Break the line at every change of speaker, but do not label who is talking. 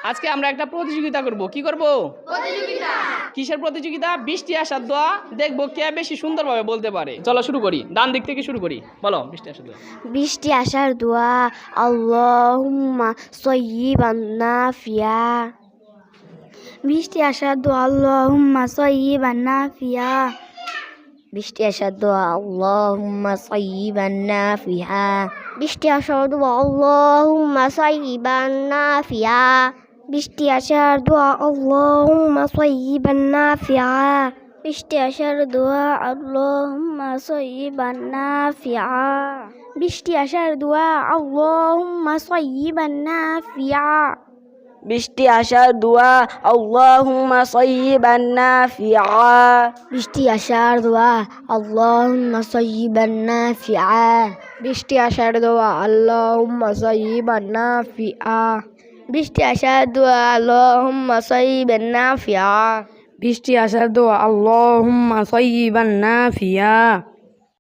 আজকে আমরা একটা প্রতিযোগিতা করব। কি করব? প্রতিযোগিতা। কিসের প্রতিযোগিতা? বৃষ্টি আসার দোয়া দেখবো কে বেশি সুন্দরভাবে বলতে পারে। চলো শুরু করি, ডান দিক থেকে শুরু করি। বলো বৃষ্টি আসার দোয়া।
বৃষ্টি আসার দোয়া আল্লাহুম্মা সাইয়্যিবান নাফিয়া। বৃষ্টি আসার দোয়া আল্লাহুম্মা সাইয়্যিবান নাফিয়া। বৃষ্টি আসার দোয়া আল্লাহুম্মা সাইয়্যিবান নাফিয়া। বৃষ্টি আসার দোয়া আল্লাহুম্মা সাইয়্যিবান নাফিয়া। বৃষ্টি আসার দোয়া আল্লাহুম্মা সাইয়্যিবান নাফিয়া। বৃষ্টি আসার দোয়া আল্লাহুম্মা সাইয়্যিবান নাফিয়া। বৃষ্টি আসার দোয়া আল্লাহুম্মা সাইয়্যিবান নাফিয়া।
বৃষ্টি আসার দোয়া আল্লাহুম্মা সাইয়্যিবান নাফিআ।
বৃষ্টি আসার দোয়া আল্লাহুম্মা সাইয়্যিবান নাফিআ। বৃষ্টি আসার দোয়া আল্লাহুম্মা সাইয়্যিবান নাফিআ। বৃষ্টি আসার দোয়া আল্লাহুম্মা সাইয়্যিবান নাফিআ।
বৃষ্টি আসার দোয়া আল্লাহুম্মা সাইয়্যিবান নাফিআ।